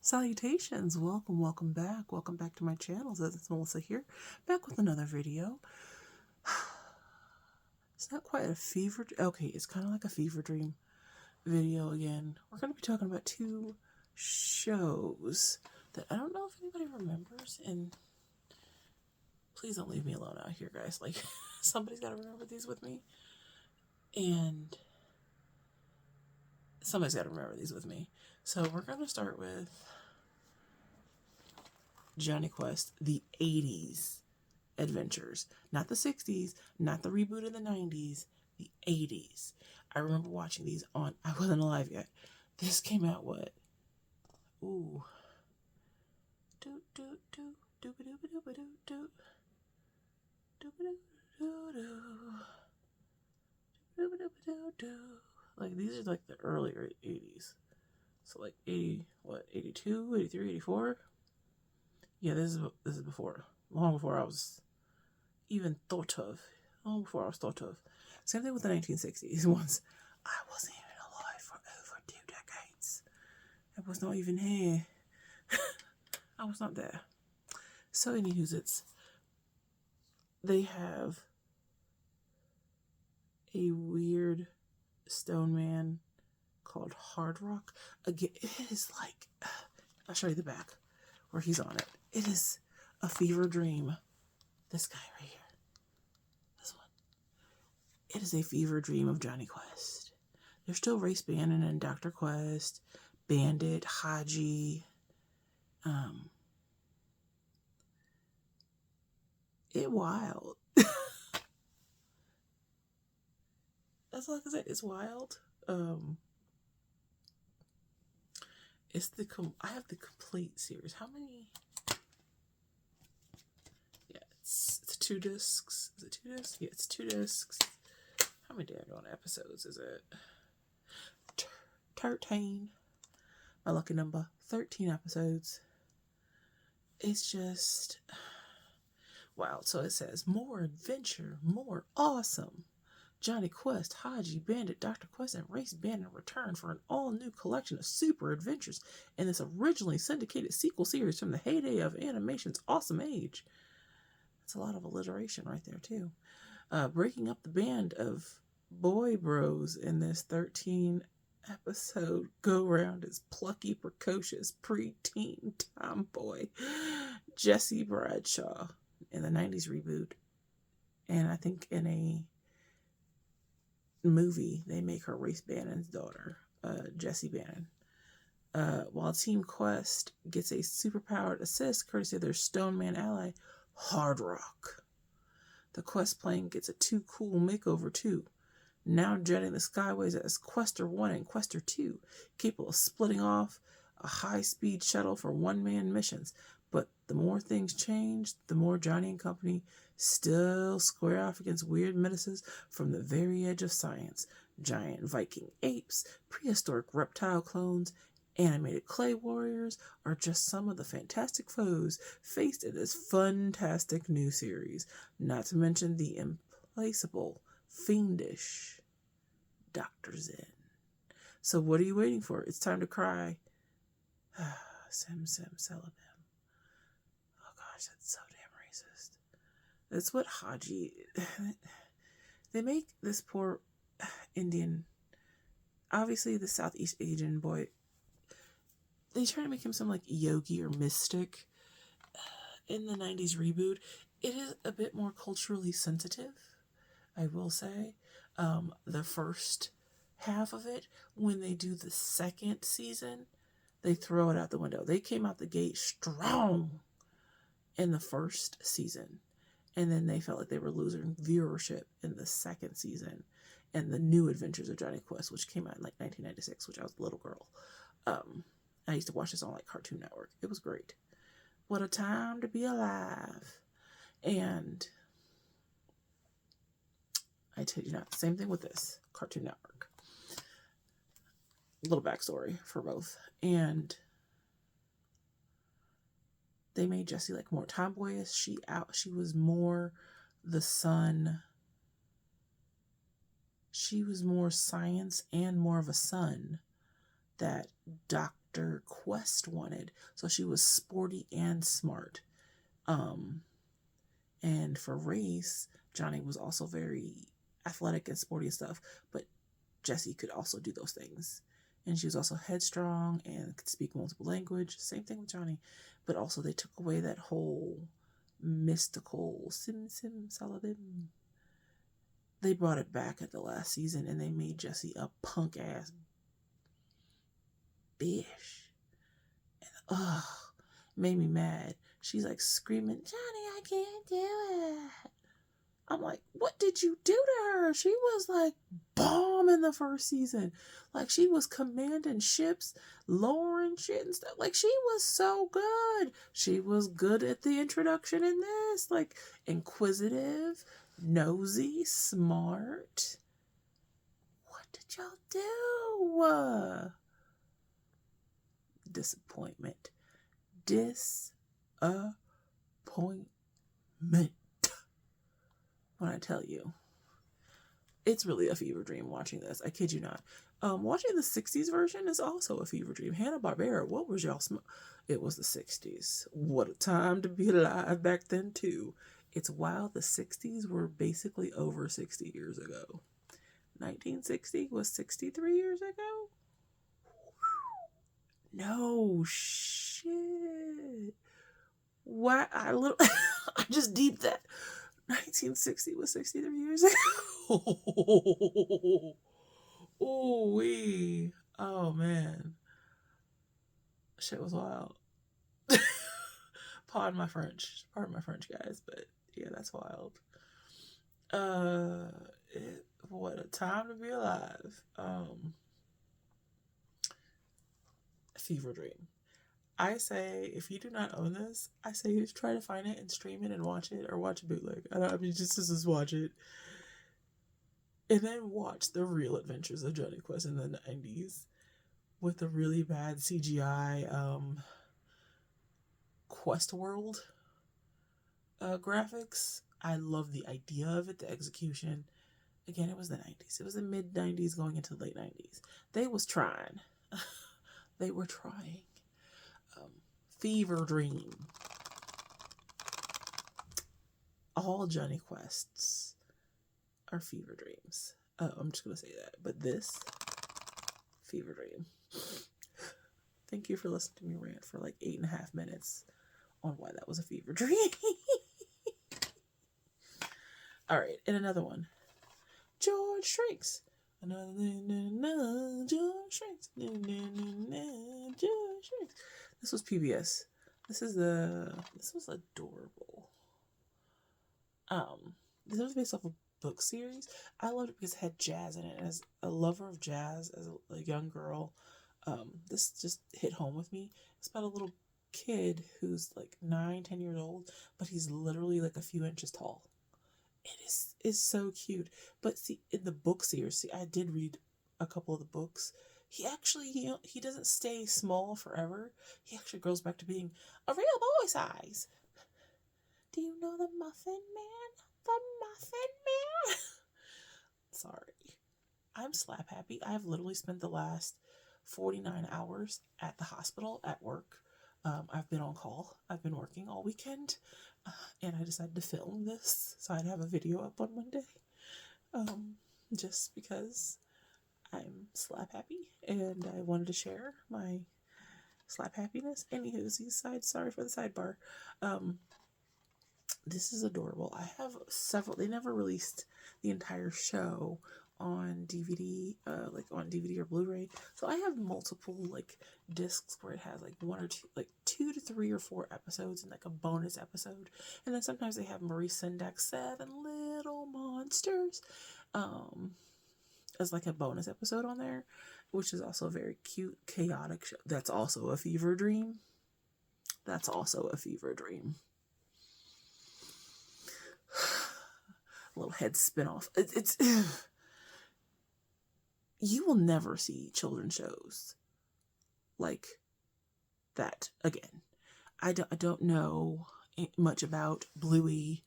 Salutations, welcome back to my channel. It's Melissa here, back with another video. It's not quite a fever, okay, it's kind of like a fever dream video again. We're going to be talking about two shows that I don't know if anybody remembers, and please don't leave me alone out here, guys. Like, somebody's got to remember these with me, and somebody's got to remember these with me. So we're going to start with Jonny Quest, the 80s adventures. Not the 60s, not the reboot of the 90s, the 80s. I remember watching these on, I wasn't alive yet. This came out what? Ooh. Like, these are like the earlier 80s. So like 82, 83, 84? Yeah, this is before. Long before I was even thought of. Long before I was thought of. Same thing with the 1960s ones. I wasn't even alive for over 2 decades. I was not even here. I was not there. So anywho, they have a weird stone man called Hard Rock. Again, it is like, I'll show you the back where he's on it. It is a fever dream. This guy right here. This one. It is a fever dream of Jonny Quest. There's still Race Bannon and Dr. Quest, Bandit, Haji. It wild. That's all I can say. It's wild. It's I have the complete series. How many? Yeah, it's 2 discs. Is it 2 discs? Yeah, it's 2 discs. How many damn episodes is it? 13. My lucky number. 13 episodes. It's just wow. So it says more adventure, more awesome. Jonny Quest, Haji, Bandit, Dr. Quest, and Race Bannon return for an all-new collection of super adventures in this originally syndicated sequel series from the heyday of animation's awesome age. That's a lot of alliteration right there, too. Breaking up the band of boy bros in this 13-episode go-round is plucky, precocious, pre-teen tomboy Jesse Bradshaw in the 90s reboot. And I think in a movie they make her Race Bannon's daughter, Jessie Bannon, while Team Quest gets a superpowered assist courtesy of their Stone Man ally Hard Rock. The Quest plane gets a too cool makeover too, now jetting the skyways as Quester 1 and Quester 2, capable of splitting off a high-speed shuttle for one-man missions. But the more things change, the more Jonny and company still square off against weird menaces from the very edge of science. Giant Viking apes, prehistoric reptile clones, animated clay warriors are just some of the fantastic foes faced in this fantastic new series. Not to mention the implacable, fiendish Dr. Zen. So what are you waiting for? It's time to cry. Sim Celibim. Oh gosh, that's so damn racist. That's what Haji... They make this poor Indian, obviously the Southeast Asian boy, they try to make him some like yogi or mystic. In the 90s reboot, it is a bit more culturally sensitive, I will say. The first half of it, when they do the second season, they throw it out the window. They came out the gate strong in the first season, and then they felt like they were losing viewership in the second season and the New Adventures of Jonny Quest, which came out in like 1996, which I was a little girl. I used to watch this on like Cartoon Network. It was great. What a time to be alive. And I tell you not, same thing with this Cartoon Network. A little backstory for both. And they made Jessie like more tomboyish. She was more the son. She was more science and more of a son that Dr. character Quest wanted. So she was sporty and smart. And for race, Johnny was also very athletic and sporty and stuff, but Jessie could also do those things. And she was also headstrong and could speak multiple language. Same thing with Johnny. But also they took away that whole mystical sim salabim. They brought it back at the last season and they made Jessie a punk ass bitch. And made me mad. She's like screaming, Johnny, I can't do it. I'm like, what did you do to her? She was like bomb in the first season. Like she was commanding ships, lowering shit and stuff. Like she was so good. She was good at the introduction in this. Like inquisitive, nosy, smart. What did y'all do? Disappointment. Disappointment. When I tell you, it's really a fever dream watching this. I kid you not. Watching the 60s version is also a fever dream. Hanna-Barbera, what was y'all It was the 60s. What a time to be alive back then, too. It's wild. The 60s were basically over 60 years ago. 1960 was 63 years ago? No shit. Why? I just deeped that. 1960 was 63 years ago. Ooh-wee. Oh, man. Shit was wild. Pardon my French, guys, but yeah, that's wild. What a time to be alive. Fever dream. I say, if you do not own this, I say you try to find it and stream it and watch it, or watch a bootleg. Just watch it. And then watch The Real Adventures of Johnny Quest in the 90s with the really bad CGI Quest World graphics. I love the idea of it, the execution. Again, it was the 90s. It was the mid-90s going into the late 90s. They was trying. They were trying. Fever dream. All Johnny Quests are fever dreams. I'm just going to say that. But this, fever dream. Thank you for listening to me rant for like 8.5 minutes on why that was a fever dream. All right, and another one. George Shrinks. George Shrinks. George Shrinks. This was PBS. This was adorable. This was based off a book series. I loved it because it had jazz in it. As a lover of jazz, as a young girl, this just hit home with me. It's about a little kid who's like 9-10 years old, but he's literally like a few inches tall. It's so cute. But see, in the book series, I did read a couple of the books. He doesn't stay small forever. He actually grows back to being a real boy size. Do you know the Muffin Man? The Muffin Man? Sorry. I'm slap happy. I've literally spent the last 49 hours at the hospital at work. I've been on call. I've been working all weekend. And I decided to film this so I'd have a video up on Monday. Just because I'm slap happy and I wanted to share my slap happiness. Anywho, sorry for the sidebar. This is adorable. I have several. They never released the entire show on DVD, like on DVD or Blu-ray. So I have multiple like discs where it has like 1 or 2, like 2 to 3 or 4 episodes and like a bonus episode. And then sometimes they have Marie Sendak's 7 Little Monsters, as like a bonus episode on there, which is also a very cute, chaotic show. That's also a fever dream. That's also a fever dream. A little head spin off. It's you will never see children's shows like that again. I don't know much about Bluey,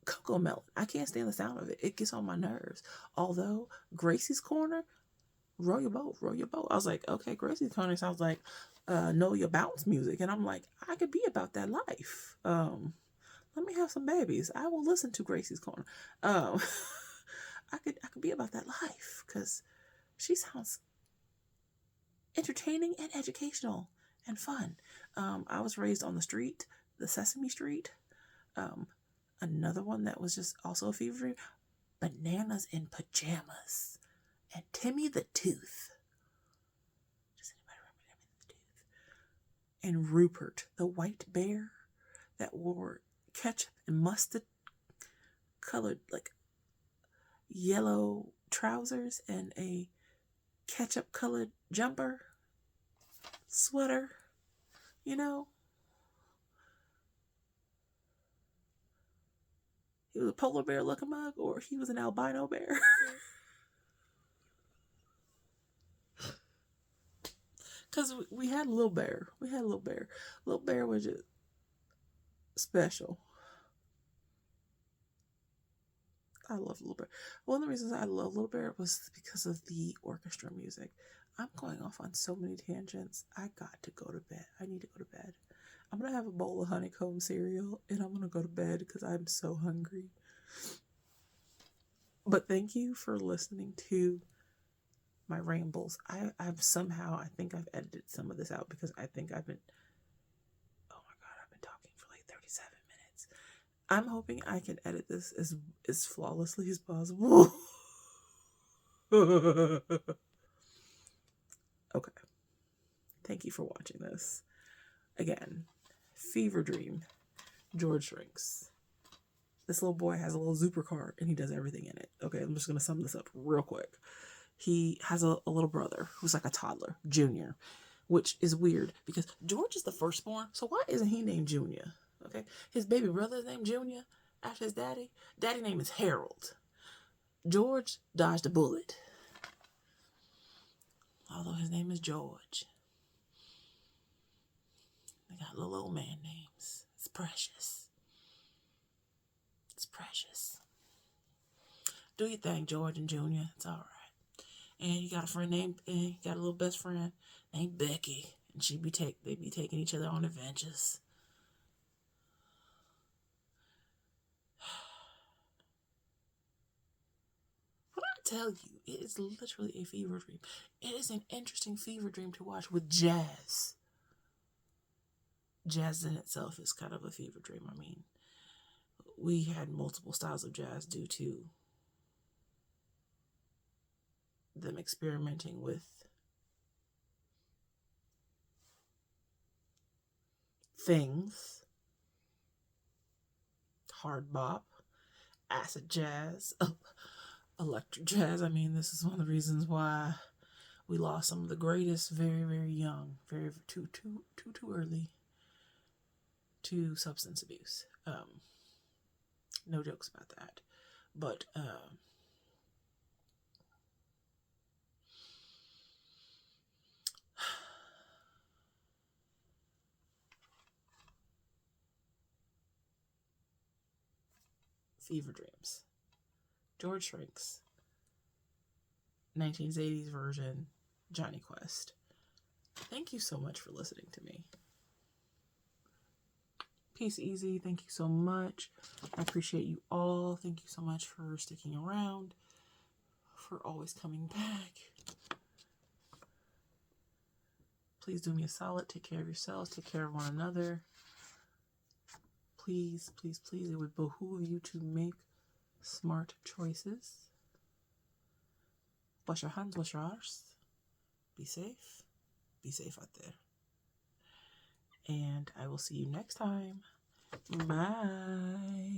Coco Melon. I can't stand the sound of it. It gets on my nerves. Although Gracie's Corner, row your boat, row your boat. I was like, okay, Gracie's Corner sounds like know your bounce music. And I'm like, I could be about that life. Let me have some babies. I will listen to Gracie's Corner. I could be about that life because she sounds entertaining and educational and fun. I was raised on the street, the Sesame Street. Another one that was just also a fever dream, Bananas in Pajamas and Timmy the Tooth. Does anybody remember Timmy the Tooth? And Rupert, the white bear that wore ketchup and mustard colored like yellow trousers and a ketchup colored jumper sweater, you know. He was a polar bear looking mug, or he was an albino bear. Because we had a little bear. Little bear was just special. I love Little Bear. One of the reasons I love Little Bear was because of the orchestra music. I'm going off on so many tangents. I got to go to bed. I need to go to bed. I'm going to have a bowl of honeycomb cereal and I'm going to go to bed because I'm so hungry. But thank you for listening to my rambles. I've somehow, I think I've edited some of this out because I think I've been, oh my God, I've been talking for like 37 minutes. I'm hoping I can edit this as flawlessly as possible. Okay. Thank you for watching this. Again, fever dream, George Shrinks. This little boy has a little Zuper car and he does everything in it. Okay, I'm just going to sum this up real quick. He has a little brother who's like a toddler, Junior, which is weird because George is the firstborn. So why isn't he named Junior? Okay, his baby brother is named Junior after his daddy. Daddy name is Harold. George dodged a bullet, although his name is George. They got little old man names. It's precious. It's precious. Do your thing, George and Junior. It's all right. And you got a friend named, and you got a little best friend named Becky, and they be taking each other on adventures. When I tell you, it is literally a fever dream. It is an interesting fever dream to watch with jazz. Jazz in itself is kind of a fever dream. I mean, we had multiple styles of jazz due to them experimenting with things, hard bop, acid jazz, electric jazz. I mean, this is one of the reasons why we lost some of the greatest very, very young, too early to substance abuse. No jokes about that. But fever dreams. George Shrinks. 1980s version. Johnny Quest. Thank you so much for listening to me. Peace easy. Thank you so much. I appreciate you all. Thank you so much for sticking around. For always coming back. Please do me a solid. Take care of yourselves. Take care of one another. Please, please, please, it would behoove you to make smart choices. Wash your hands, wash your arse. Be safe. Be safe out there. And I will see you next time. Bye.